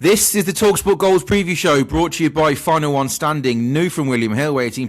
This is the talkSPORT Goals Preview Show, brought to you by Final One Standing, new from William Hill, 18+,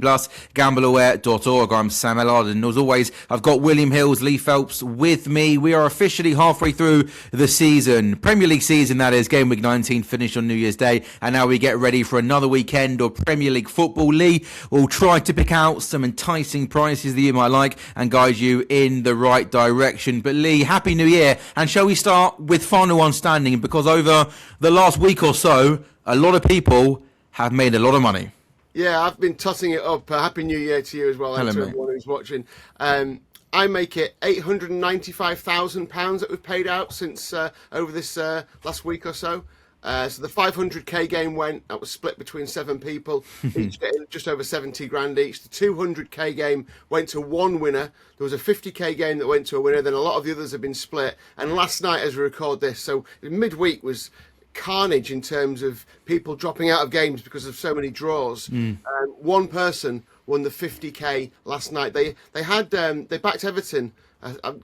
gambleaware.org. I'm Sam Ellard, and as always, I've got William Hill's Lee Phelps with me. We are officially halfway through the season, Premier League season, that is. Game week 19 finished on New Year's Day, and now we get ready for another weekend of Premier League football. Lee will try to pick out some enticing prices that you might like and guide you in the right direction. But Lee, Happy New Year, and shall we start with Final One Standing, because over the last week or so, a lot of people have made a lot of money. Yeah, I've been tossing it up. Happy New Year to you as well, and to everyone who's watching. I make it £895,000 that we've paid out since over this last week or so. So the 500k game that was split between 7 people, each getting just over 70 grand each. The 200k game went to one winner. There was a 50k game that went to a winner. Then a lot of the others have been split. And last night, as we record this, so midweek was carnage in terms of people dropping out of games because of so many draws. One person won the 50k last night. They backed Everton.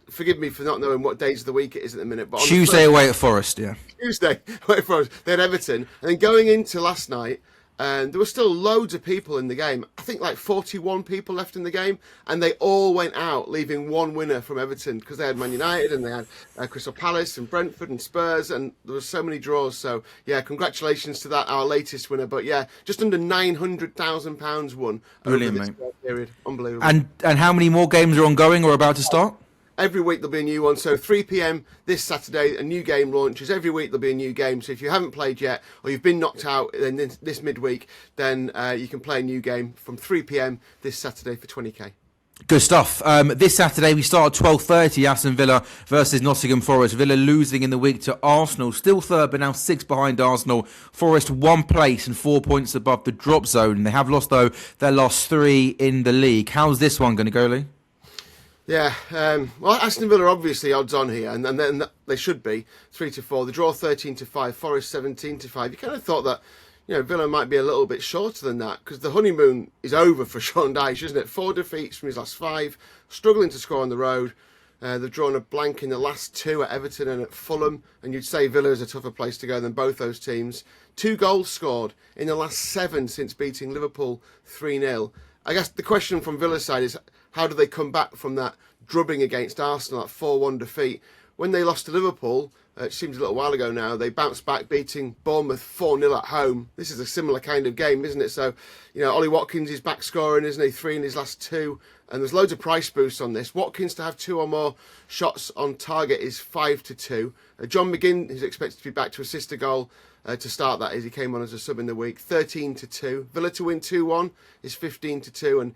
Forgive me for not knowing what days of the week it is at the minute, but on Tuesday away at Forest, yeah. Tuesday away at Forest. They had Everton, and then going into last night, there were still loads of people in the game. I think like 41 people left in the game, and they all went out, leaving one winner from Everton, because they had Man United and they had Crystal Palace and Brentford and Spurs, and there were so many draws. So yeah, congratulations to that, our latest winner. But yeah, just under £900,000 won. Brilliant, over this period. Unbelievable. And how many more games are ongoing or about to start? Every week there'll be a new one. So 3 p.m. this Saturday, a new game launches. Every week there'll be a new game. So if you haven't played yet, or you've been knocked out in this midweek, then you can play a new game from 3 p.m. this Saturday for 20k. Good stuff. This Saturday we start at 12:30, Aston Villa versus Nottingham Forest. Villa losing in the week to Arsenal, still third but now 6 behind Arsenal. Forest 1 place and 4 points above the drop zone. They have lost, though, their last 3 in the league. How's this one going to go, Lee? Yeah, well, Aston Villa are obviously odds on here, and then they should be 3-4. The draw 13-5, Forest 17-5. You kind of thought that, Villa might be a little bit shorter than that, because the honeymoon is over for Sean Dyche, isn't it? 4 defeats from his last 5, struggling to score on the road. They've drawn a blank in the last 2 at Everton and at Fulham, and you'd say Villa is a tougher place to go than both those teams. 2 goals scored in the last 7 since beating Liverpool 3-0. I guess the question from Villa's side is, how do they come back from that drubbing against Arsenal, that 4-1 defeat? When they lost to Liverpool, it seems a little while ago now, they bounced back, beating Bournemouth 4-0 at home. This is a similar kind of game, isn't it? So, Ollie Watkins is back scoring, isn't he? 3 in his last 2. And there's loads of price boosts on this. Watkins to have 2 or more shots on target is 5-2. John McGinn is expected to be back to assist a goal to start that, as he came on as a sub in the week, 13-2. Villa to win 2-1 is 15-2. And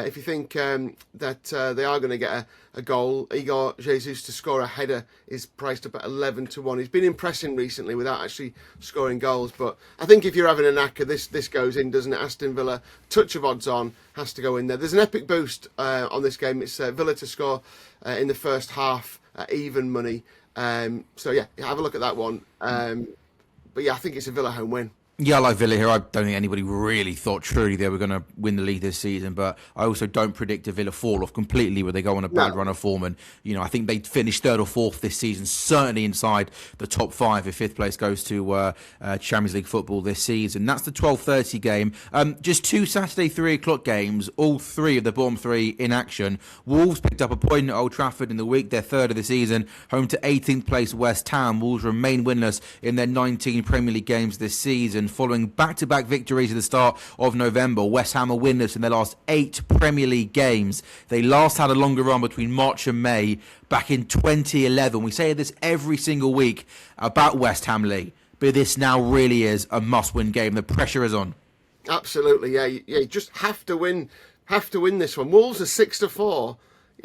if you think that they are going to get a goal, Igor Jesus to score a header is priced up at 11-1. He's been impressing recently without actually scoring goals, but I think if you're having a knacker, this goes in, doesn't it? Aston Villa, touch of odds on, has to go in there. There's an epic boost on this game. It's Villa to score in the first half at even money. So yeah, have a look at that one. But yeah, I think it's a Villa home win. Yeah, I like Villa here. I don't think anybody really thought truly they were going to win the league this season, but I also don't predict a Villa fall-off completely where they go on a bad run of form. And, I think they'd finish 3rd or 4th this season, certainly inside the top 5 if 5th place goes to Champions League football this season. That's the 12:30 game. Just 2 Saturday 3 o'clock games, all 3 of the bottom 3 in action. Wolves picked up a point at Old Trafford in the week, their 3rd of the season, home to 18th place West Ham. Wolves remain winless in their 19 Premier League games this season. Following back-to-back victories at the start of November, West Ham are winless in their last 8 Premier League games. They last had a longer run between March and May back in 2011. We say this every single week about West Ham, Lee, but this now really is a must-win game. The pressure is on. Absolutely, yeah. You just have to win this one. Wolves are 6-4.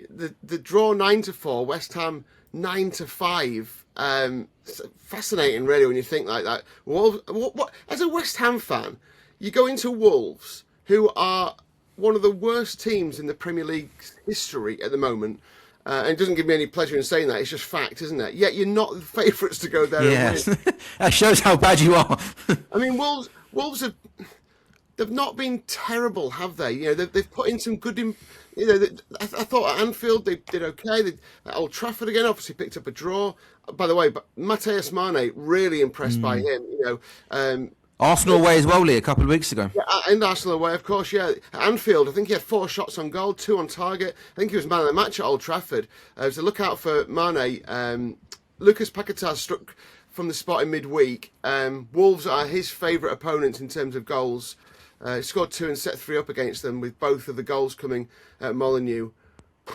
The draw 9-4. West Ham 9-5. Fascinating, really, when you think like that. Wolves, what, as a West Ham fan, you go into Wolves, who are one of the worst teams in the Premier League's history at the moment. And it doesn't give me any pleasure in saying that. It's just fact, isn't it? Yet you're not the favourites to go there. Yes, that shows how bad you are. I mean, Wolves have. They've not been terrible, have they? They've put in some good I thought at Anfield they did okay. At Old Trafford again, obviously picked up a draw. By the way, but Matheus Mane, really impressed by him. Arsenal away as well, Lee, a couple of weeks ago. Yeah, and Arsenal away, of course, yeah. At Anfield, I think he had 4 shots on goal, 2 on target. I think he was man of the match at Old Trafford. So look out for Mane. Lucas Paquetá struck from the spot in midweek. Wolves are his favourite opponents in terms of goals. He scored 2 and set 3 up against them, with both of the goals coming at Molineux.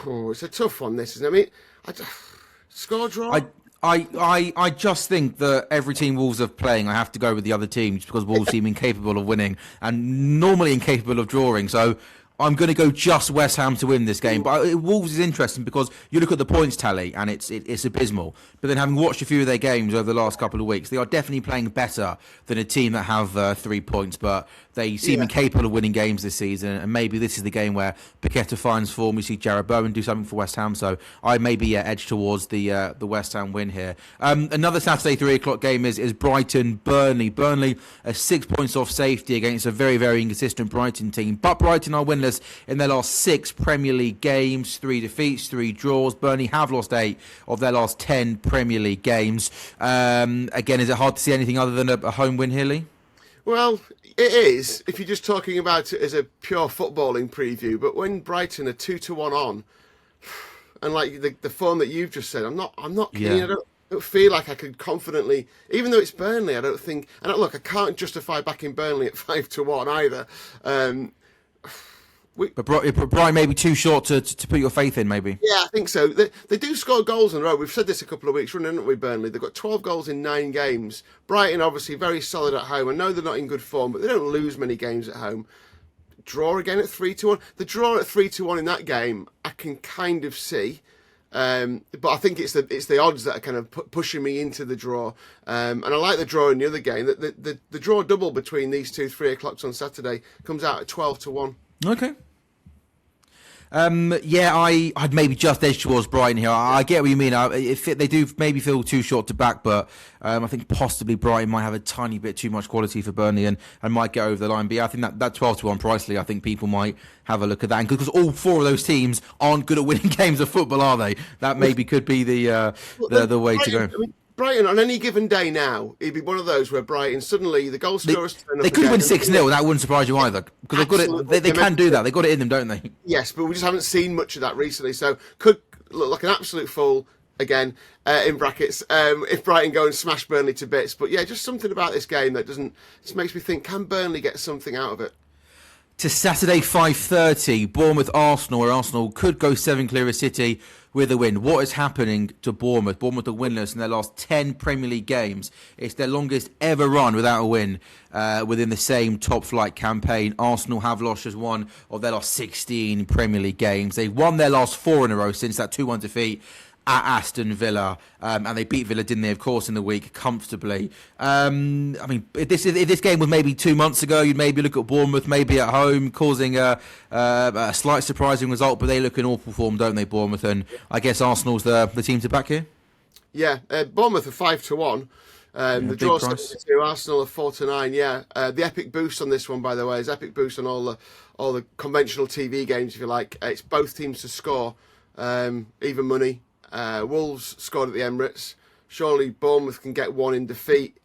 Oh, it's a tough one, this, isn't it? I mean, score draw? I just think that every team Wolves are playing, I have to go with the other teams because Wolves seem incapable of winning and normally incapable of drawing. So I'm going to go just West Ham to win this game. But Wolves is interesting because you look at the points tally and it's abysmal. But then having watched a few of their games over the last couple of weeks, they are definitely playing better than a team that have 3 points. But they seem incapable of winning games this season. And maybe this is the game where Paquetá finds form. We see Jarrod Bowen do something for West Ham. So I maybe edge towards the West Ham win here. Another Saturday 3 o'clock game is Brighton Burnley. Burnley are 6 points off safety against a very, very inconsistent Brighton team. But Brighton are winless in their last 6 Premier League games, 3 defeats, 3 draws. Burnley have lost 8 of their last 10 Premier League games. Again, is it hard to see anything other than a home win here, Lee? Well, it is, if you're just talking about it as a pure footballing preview. But when Brighton are 2-1 on, and like the form that you've just said, I'm not keen. Yeah. I don't feel like I could confidently, even though it's Burnley, I don't think. And look, I can't justify backing Burnley at 5-1 either. But Brighton may be too short to put your faith in, maybe. Yeah, I think so. They do score goals in a row. We've said this a couple of weeks running, haven't we, Burnley? They've got 12 goals in 9 games. Brighton, obviously, very solid at home. I know they're not in good form, but they don't lose many games at home. Draw again at 3-1. The draw at 3-1 in that game, I can kind of see. But I think it's the odds that are kind of pushing me into the draw. And I like the draw in the other game. The draw double between these 2 3 o'clocks on Saturday comes out at 12-1. Okay. I'd maybe just edge towards Brighton here. I get what you mean. They do maybe feel too short to back, but I think possibly Brighton might have a tiny bit too much quality for Burnley and might get over the line. But yeah, I think that 12-1 price, Lee, I think people might have a look at that. And because all 4 of those teams aren't good at winning games of football, are they? That maybe could be the way to go. I mean, Brighton, on any given day now, it'd be one of those where Brighton, suddenly the goal scorers turn up. They could win 6-0, that wouldn't surprise you either. Because they've got it, they can do that. They've got it in them, don't they? Yes, but we just haven't seen much of that recently. So could look like an absolute fool, again, in brackets, if Brighton go and smash Burnley to bits. But yeah, just something about this game that just makes me think, can Burnley get something out of it? To Saturday 5:30, Bournemouth Arsenal, where Arsenal could go 7 clear of City with a win. What is happening to Bournemouth? Bournemouth are winless in their last 10 Premier League games. It's their longest ever run without a win within the same top flight campaign. Arsenal have lost just 1 of their last 16 Premier League games. They've won their last 4 in a row since that 2-1 defeat at Aston Villa, and they beat Villa, didn't they, of course, in the week comfortably. I mean, if this game was maybe 2 months ago, you'd maybe look at Bournemouth maybe at home causing a slight surprising result, but they look in awful form, don't they, Bournemouth? And I guess Arsenal's the team to back here. Yeah, Bournemouth are 5-1. The draw 7-2, Arsenal are 4-9. Yeah, the epic boost on this one, by the way, is epic boost on all the conventional TV games, if you like. It's both teams to score, even money. Wolves scored at the Emirates. Surely Bournemouth can get 1 in defeat.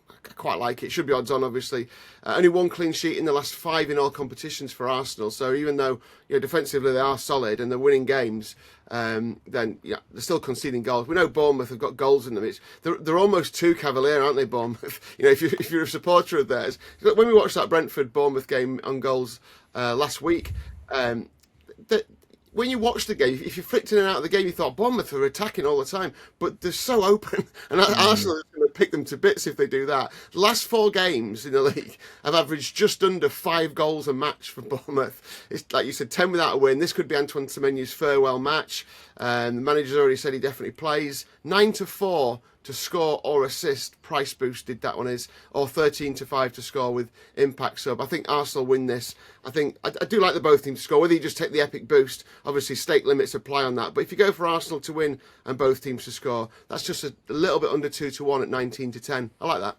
I quite like it. Should be odds on, obviously. Only 1 clean sheet in the last 5 in all competitions for Arsenal. So even though defensively they are solid and they're winning games, then they're still conceding goals. We know Bournemouth have got goals in them. They're almost too cavalier, aren't they, Bournemouth? If you're a supporter of theirs. When we watched that Brentford Bournemouth game on goals last week, when you watch the game, if you flicked in and out of the game, you thought Bournemouth are attacking all the time, but they're so open, and Arsenal is going to pick them to bits if they do that. The last 4 games in the league have averaged just under 5 goals a match for Bournemouth. It's like you said, 10 without a win. This could be Antoine Semenyo's farewell match. The manager's already said he definitely plays. 9-4 to score or assist, price boosted that one is, or 13-5 to score with impact sub. I think Arsenal win this. I do like the both teams to score, whether you just take the epic boost, obviously stake limits apply on that, but if you go for Arsenal to win and both teams to score, that's just a little bit under 2-1 at 19-10. I like that.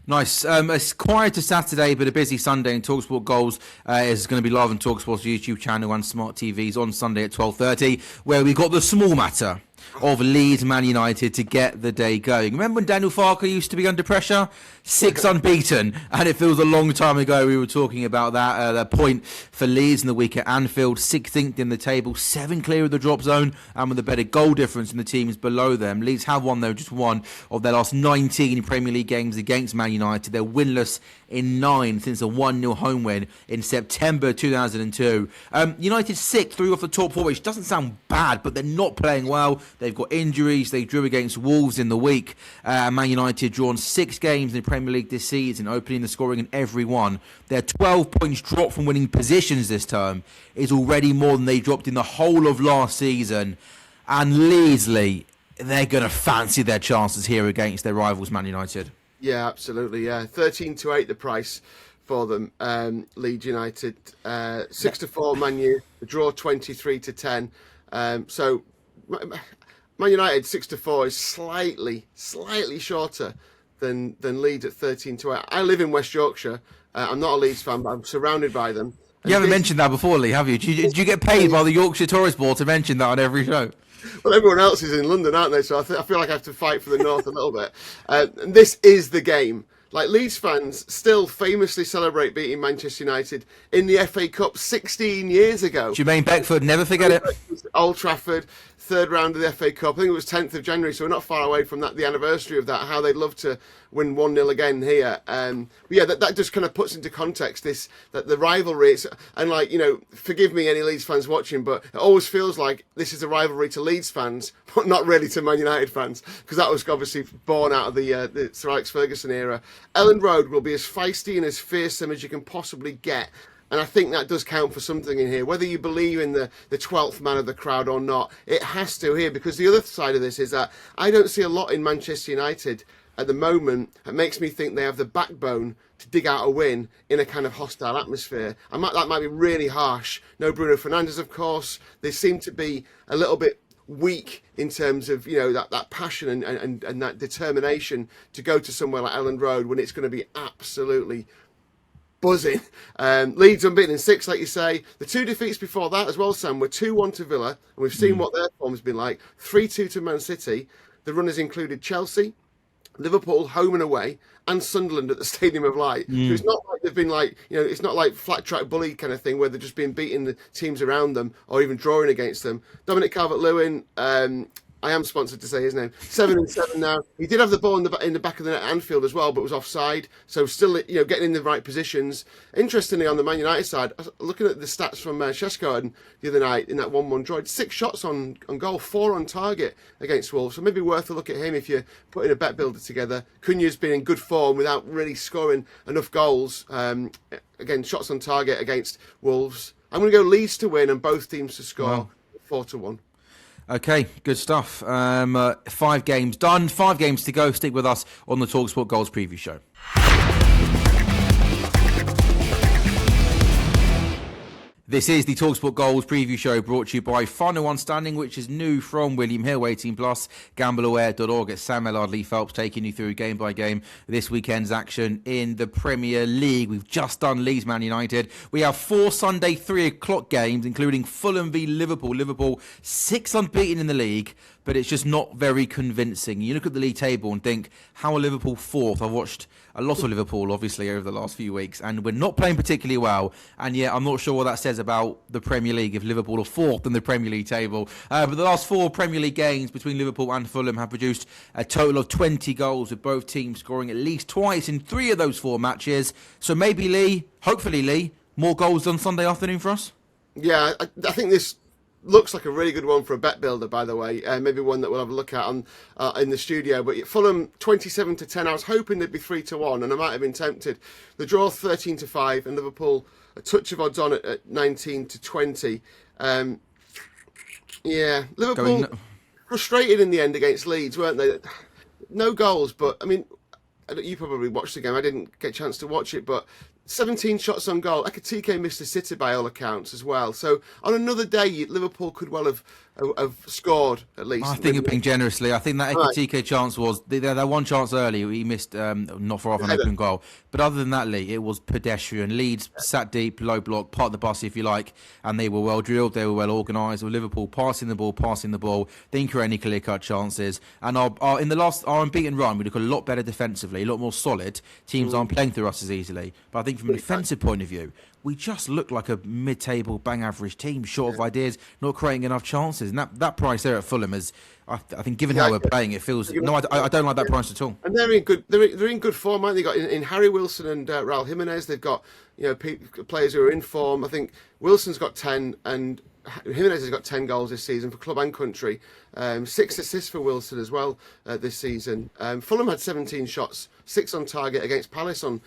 Nice. It's quieter Saturday, but a busy Sunday. And talkSPORT Goals is going to be live on talkSPORT's YouTube channel and smart TVs on Sunday at 12:30, where we got the small matter of Leeds Man United to get the day going. Remember when Daniel Farke used to be under pressure? 6 unbeaten, and it feels a long time ago we were talking about that point for Leeds in the week at Anfield, 16th in the table, 7 clear of the drop zone, and with a better goal difference in the teams below them. Leeds have won, though, just one of their last 19 Premier League games against Man United. They're winless in 9 since a 1-0 home win in September 2002. United 6th, 3 off the top 4, which doesn't sound bad, but they're not playing well. They've got injuries. They drew against Wolves in the week. Man United drawn 6 games in the Premier League this season, opening the scoring in every one. Their 12 points drop from winning positions this term is already more than they dropped in the whole of last season. And Leeds, Lee, they're going to fancy their chances here against their rivals, Man United. Yeah, absolutely. Yeah, 13-8 the price for them. Leeds United 6-4 Man U. The draw 23-10. So Man United 6-4 is slightly shorter than Leeds at 13-8. I live in West Yorkshire. I'm not a Leeds fan, but I'm surrounded by them. And you haven't mentioned that before, Lee, have you? Did you get paid by the Yorkshire Tourist Board to mention that on every show? Well, everyone else is in London, aren't they? So I feel like I have to fight for the North a little bit. And this is the game. Like, Leeds fans still famously celebrate beating Manchester United in the FA Cup 16 years ago. Jermaine Beckford, never forget it. Old Trafford, 3rd round of the FA Cup. I think it was 10th of January, so we're not far away from that. The anniversary of that, how they'd love to win 1-0 again here. But yeah, that just kind of puts into context that the rivalry. And like, you know, forgive me any Leeds fans watching, but it always feels like this is a rivalry to Leeds fans, but not really to Man United fans, because that was obviously born out of the Sir Alex Ferguson era. Elland Road will be as feisty and as fearsome as you can possibly get. And I think that does count for something in here. Whether you believe in the 12th man of the crowd or not, it has to here, because the other side of this is that I don't see a lot in Manchester United at the moment that makes me think they have the backbone to dig out a win in a kind of hostile atmosphere. That might be really harsh. No Bruno Fernandes, of course. They seem to be a little bit weak in terms of, you know, that passion and that determination to go to somewhere like Elland Road when it's going to be absolutely buzzing. Leeds unbeaten in 6, like you say. The 2 defeats before that as well, Sam, were 2-1 to Villa, and we've seen what their form's been like. 3-2 to Man City. The runners included Chelsea, Liverpool home and away, and Sunderland at the Stadium of Light. So it's not like they've been like, you know, it's not like flat track bully kind of thing where they're just being beating the teams around them or even drawing against them. Dominic Calvert-Lewin, I am sponsored to say his name. 7-7 now. He did have the ball in the back of the net at Anfield as well, but was offside. So still, you know, getting in the right positions. Interestingly, on the Man United side, looking at the stats from Shesko the other night in that 1-1 draw, 6 shots on goal, 4 on target against Wolves. So maybe worth a look at him if you're putting a bet builder together. Cunha's been in good form without really scoring enough goals. Again, shots on target against Wolves. I'm going to go Leeds to win and both teams to score 4-1. Okay, good stuff. 5 games done, 5 games to go. Stick with us on the talkSPORT Goals Preview Show. This is the talkSPORT Goals Preview Show, brought to you by Final One Standing, which is new from William Hill, 18+, gambleaware.org. It's Sam Ellard, Lee Phelps, taking you through game by game this weekend's action in the Premier League. We've just done Leeds Man United. We have 4 Sunday 3 o'clock games, including Fulham v Liverpool. Liverpool 6 unbeaten in the league, but it's just not very convincing. You look at the league table and think, how are Liverpool 4th? I've watched a lot of Liverpool, obviously, over the last few weeks, and we're not playing particularly well. And yet, I'm not sure what that says about the Premier League if Liverpool are 4th in the Premier League table. But the last 4 Premier League games between Liverpool and Fulham have produced a total of 20 goals, with both teams scoring at least twice in 3 of those 4 matches. So maybe, Lee, hopefully, Lee, more goals on Sunday afternoon for us? Yeah, I think this looks like a really good one for a bet builder, by the way. Maybe one that we'll have a look at on in the studio. But Fulham 27-10. I was hoping they'd be 3-1, and I might have been tempted. The draw 13-5, and Liverpool a touch of odds on at 19-20. Yeah, Liverpool frustrated in the end against Leeds, weren't they? No goals, but I mean, you probably watched the game. I didn't get a chance to watch it, but 17 shots on goal. Ekitike missed a sitter by all accounts as well. So on another day, Liverpool could well have scored at least. I think you're being generously. I think that Ekitike chance was that one chance early. He missed not far off an open goal. But other than that, Lee, it was pedestrian. Leeds sat deep, low block, part of the bus if you like, and they were well drilled. They were well organised. With Liverpool passing the ball, didn't create any clear cut chances. And our unbeaten run, we look a lot better defensively, a lot more solid. Teams aren't playing through us as easily. But I think from a defensive point of view, we just look like a mid-table, bang-average team, short of ideas, not creating enough chances. And that price there at Fulham is, I think, given how we're playing, it feels. No, I don't like that price at all. And they're in good. They're in good form, aren't they? Got in Harry Wilson and Raul Jimenez. They've got players who are in form. I think Wilson's got 10 and Jimenez has got 10 goals this season for club and country. 6 assists for Wilson as well this season. Fulham had 17 shots, 6 on target against Palace on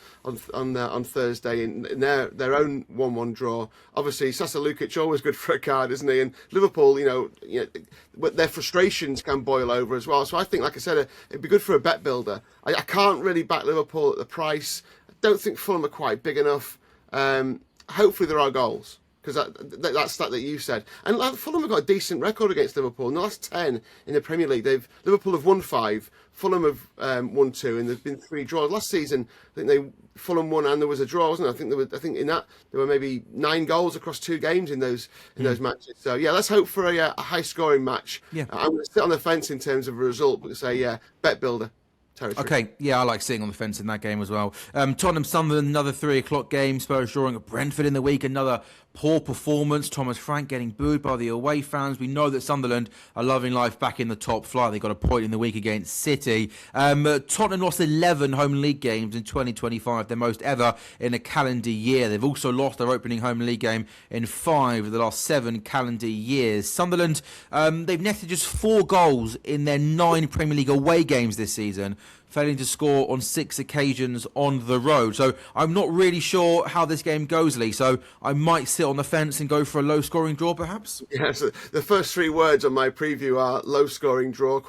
Thursday in their own 1-1 draw. Obviously, Sasa Lukic always good for a card, isn't he? And Liverpool, their frustrations can boil over as well. So I think, like I said, it'd be good for a bet builder. I can't really back Liverpool at the price. I don't think Fulham are quite big enough. Hopefully there are goals. Because that's that you said. And Fulham have got a decent record against Liverpool. In the last 10 in the Premier League, Liverpool have won 5, Fulham have won 2, and there's been 3 draws. Last season, I think Fulham won and there was a draw, wasn't there? I think in that there were maybe 9 goals across 2 games in those matches. So yeah, let's hope for a high scoring match. Yeah. I'm going to sit on the fence in terms of a result, but say bet builder. Territory. Okay, yeah, I like sitting on the fence in that game as well. Tottenham, Sunderland, another 3 o'clock game. Spurs drawing at Brentford in the week, another poor performance. Thomas Frank getting booed by the away fans. We know that Sunderland are loving life back in the top flight. They got a point in the week against City. Tottenham lost 11 home league games in 2025, their most ever in a calendar year. They've also lost their opening home league game in 5 of the last 7 calendar years. Sunderland, they've netted just 4 goals in their 9 Premier League away games this season, failing to score on 6 occasions on the road. So I'm not really sure how this game goes, Lee. So I might sit on the fence and go for a low-scoring draw, perhaps. Yeah. So the first 3 words on my preview are low-scoring draw ?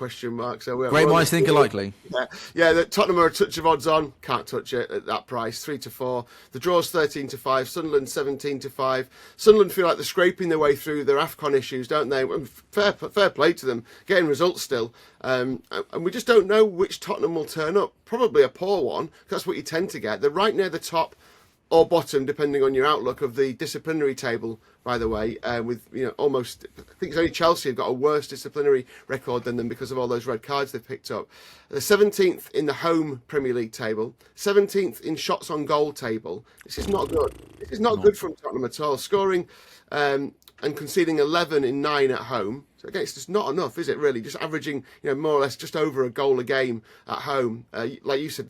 So great minds think alike. Yeah. The Tottenham are a touch of odds on. Can't touch it at that price. 3-4. The draw's 13-5. Sunderland 17-5. Sunderland feel like they're scraping their way through their AFCON issues, don't they? And fair play to them, getting results still. And we just don't know which Tottenham will turn up. Probably a poor one, because that's what you tend to get. They're right near the top or bottom, depending on your outlook, of the disciplinary table, by the way, with almost, I think it's only Chelsea have got a worse disciplinary record than them because of all those red cards they've picked up. They're 17th in the home Premier League table, 17th in shots on goal table. This is not good. This is not good from Tottenham at all. Scoring and conceding 11 in 9 at home. So again, it's just not enough, is it, really? Just averaging, more or less just over a goal a game at home. Like you said,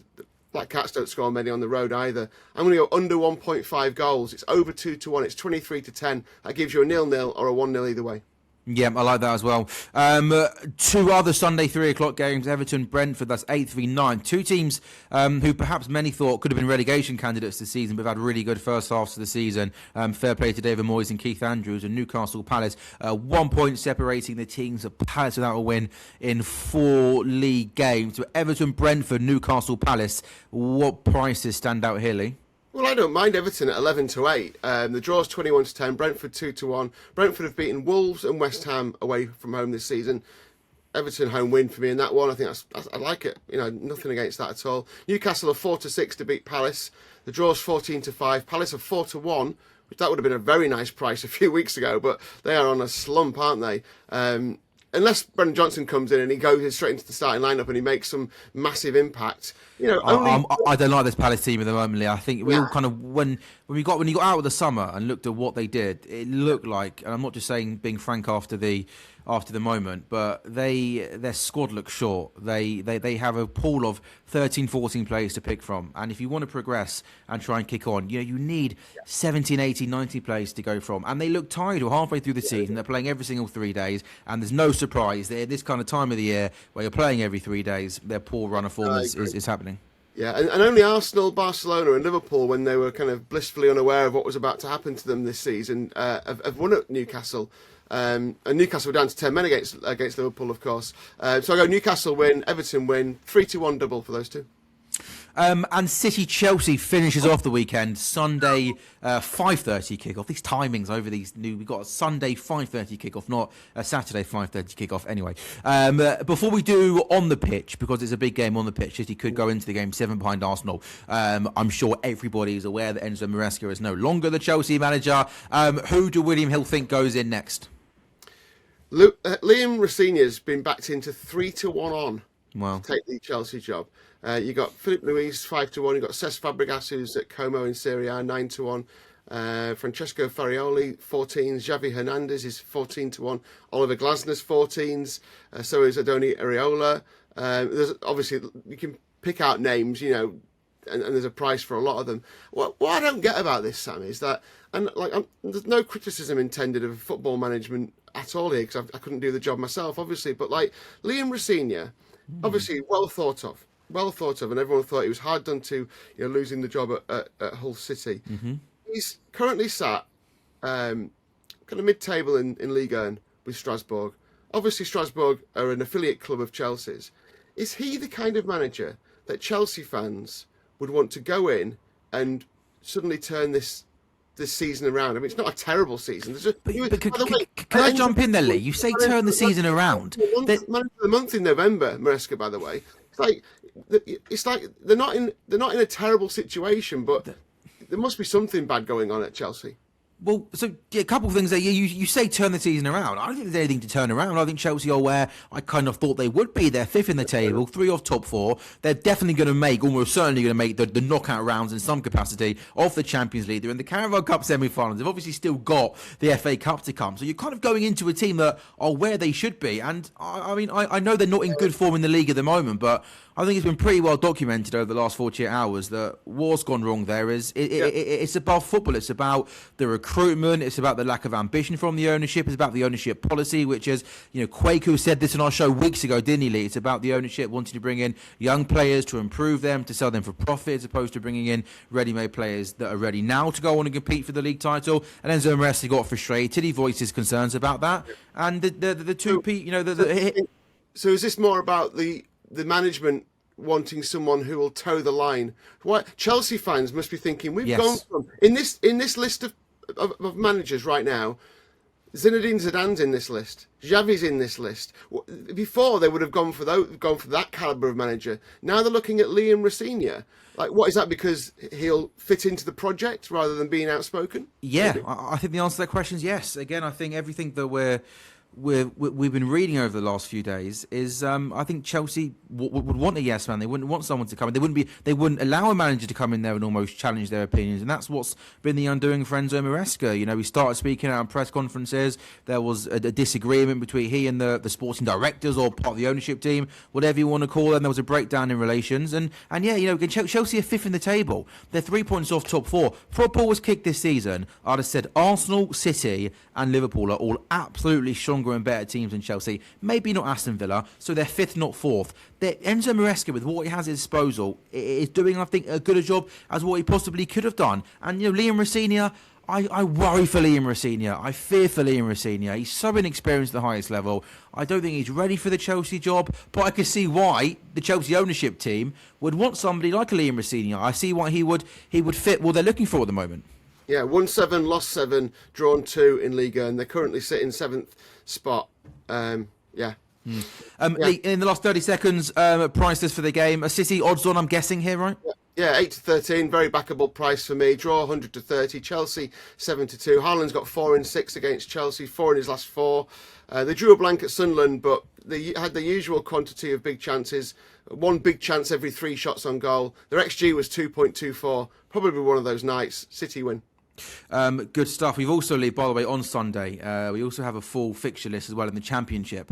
Black Cats don't score many on the road either. I'm going to go under 1.5 goals. It's over 2-1. It's 23-10. That gives you a 0-0 or a 1-0 either way. Yeah, I like that as well. 2 other Sunday 3 o'clock games, Everton, Brentford, that's 8th v 9. 2 teams who perhaps many thought could have been relegation candidates this season, but have had really good first halves of the season. Fair play to David Moyes and Keith Andrews and Newcastle Palace. 1 point separating the teams of Palace without a win in 4 league games. So Everton, Brentford, Newcastle Palace, what prices stand out here, Lee? Well, I don't mind Everton at 11-8. The draw's 21-10. Brentford 2-1. Brentford have beaten Wolves and West Ham away from home this season. Everton home win for me in that one. I think I like it. Nothing against that at all. Newcastle are 4-6 to beat Palace. The draw's 14-5. Palace are 4-1, which that would have been a very nice price a few weeks ago, but they are on a slump, aren't they? Unless Brendan Johnson comes in and he goes straight into the starting lineup and he makes some massive impact, I don't like this Palace team at the moment, Lee. I think we all kind of when you got out of the summer and looked at what they did, it looked like, and I'm not just saying being frank after the moment, but their squad looks short. They have a pool of 13, 14 players to pick from, and if you want to progress and try and kick on, you need 17, 18, 90 players to go from, and they look tired. We're halfway through the season. They're playing every single 3 days, and there's no surprise that at this kind of time of the year where you're playing every 3 days, their poor run of form is happening. Yeah, and only Arsenal, Barcelona and Liverpool, when they were kind of blissfully unaware of what was about to happen to them this season, have won at Newcastle. And Newcastle were down to 10 men against Liverpool, of course. So I go Newcastle win, Everton win, 3-1 double for those 2. And City-Chelsea finishes off the weekend. Sunday 5:30 kickoff. These timings over these we've got a Sunday 5:30 kickoff, not a Saturday 5:30 kickoff. Anyway, before we do on the pitch, because it's a big game on the pitch, City could go into the game 7 behind Arsenal. I'm sure everybody is aware that Enzo Maresca is no longer the Chelsea manager. Who do William Hill think goes in next? Liam Rosenior's been backed into 3-1 on to take the Chelsea job. You got Philip Luis 5-1. You got Cesc Fabregas, who's at Como in Serie A, 9-1. Francesco Farioli 14s. Xavi Hernandez is 14-1. Oliver Glasner's 14s. So is Adoni Areola. There's obviously, you can pick out names, and there's a price for a lot of them. What I don't get about this, Sam, is that, there's no criticism intended of football management at all here, because I couldn't do the job myself, obviously. But Liam Rosenior, obviously well thought of, and everyone thought he was hard done to, losing the job at Hull City. Mm-hmm. He's currently sat kind of mid-table in Ligue 1 with Strasbourg. Obviously, Strasbourg are an affiliate club of Chelsea's. Is he the kind of manager that Chelsea fans would want to go in and suddenly turn this season around? I mean, it's not a terrible season. Can I jump in there, Lee? You say turn the season around. Manager of the month in November, Maresca, by the way. It's like they're not in a terrible situation, but there must be something bad going on at Chelsea. Well, so a couple of things there. You say turn the season around. I don't think there's anything to turn around. I think Chelsea are where I kind of thought they would be. They're 5th in the table, 3 off top 4. They're definitely going to make, almost certainly going to make the knockout rounds in some capacity of the Champions League. They're in the Carabao Cup semi-finals. They've obviously still got the FA Cup to come. So you're kind of going into a team that are where they should be. And I know they're not in good form in the league at the moment, but I think it's been pretty well documented over the last 48 hours that what's gone wrong there is it's about football. It's about the recruitment. It's about the lack of ambition from the ownership. It's about the ownership policy, which is, Kwaku said this on our show weeks ago, didn't he, Lee? It's about the ownership wanting to bring in young players to improve them, to sell them for profit, as opposed to bringing in ready-made players that are ready now to go on and compete for the league title. And Enzo Maresca got frustrated. He voiced his concerns about that. And the two So is this more about the management wanting someone who will toe the line? What Chelsea fans must be thinking, we've gone from in this list of managers right now, Zinedine Zidane's in this list, Xavi's in this list. Before they would have gone for that caliber of manager. Now they're looking at Liam Rosenior. What is that? Because he'll fit into the project rather than being outspoken? Yeah, I think the answer to that question is yes. Again, I think everything that we've been reading over the last few days is I think Chelsea would want a yes man. They wouldn't want someone to come in. They wouldn't allow a manager to come in there and almost challenge their opinions. And that's what's been the undoing for Enzo Maresca. He started speaking out in press conferences. There was a disagreement between he and the sporting directors or part of the ownership team, whatever you want to call them. There was a breakdown in relations. And Chelsea are 5th in the table. They're 3 points off top 4. Football was kicked this season. I'd have said Arsenal, City and Liverpool are all absolutely stronger and better teams than Chelsea. Maybe not Aston Villa, so they're 5th, not 4th. Enzo Maresca, with what he has at his disposal, is doing, I think, as good a job as what he possibly could have done. And, Liam Rosenior, I worry for Liam Rosenior. I fear for Liam Rosenior. He's so inexperienced at the highest level. I don't think he's ready for the Chelsea job, but I can see why the Chelsea ownership team would want somebody like a Liam Rosenior. I see why he would fit what they're looking for at the moment. Yeah, won 7, lost 7, drawn 2 in Liga, and they're currently sitting 7th spot. In the last 30 seconds, prices for the game. A City odds on, I'm guessing here, right? Yeah, 8-13, very backable price for me. Draw 100-30. Chelsea 7-2. Haaland's got 4 in 6 against Chelsea, 4 in his last 4. They drew a blank at Sunderland, but they had the usual quantity of big chances. 1 big chance every 3 shots on goal. Their XG was 2.24. Probably one of those nights. City win. Good stuff. We've also, Lee, by the way, on Sunday, we also have a full fixture list as well in the Championship,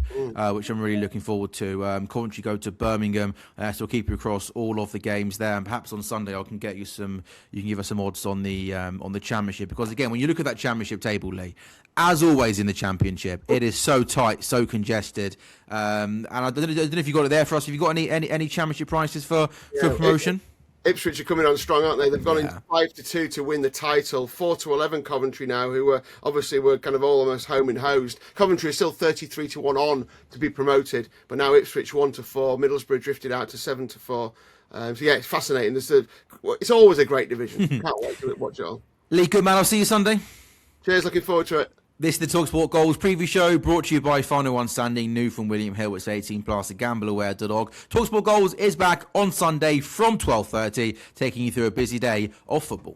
which I'm really looking forward to. Coventry go to Birmingham, so we'll keep you across all of the games there. And perhaps on Sunday, I can get you you can give us some odds on the Championship, because again, when you look at that Championship table, Lee, as always in the Championship, it is so tight, so congested. And I don't know if you got it there for us. Have you got any Championship prices for promotion? Ipswich are coming on strong, aren't they? They've gone into 5-2 to win the title. 4-11 Coventry now, who were kind of almost home and hosed. Coventry is still 33-1 on to be promoted, but now Ipswich 1-4. Middlesbrough drifted out to 7-4. So yeah, it's fascinating. It's always a great division. Can't wait to watch it all. Lee, good man. I'll see you Sunday. Cheers, looking forward to it. This is the talkSPORT Goals preview show, brought to you by Final One Standing, new from William Hill. It's 18 plus, gambleaware.org. talkSPORT Goals is back on Sunday from 12:30, taking you through a busy day of football.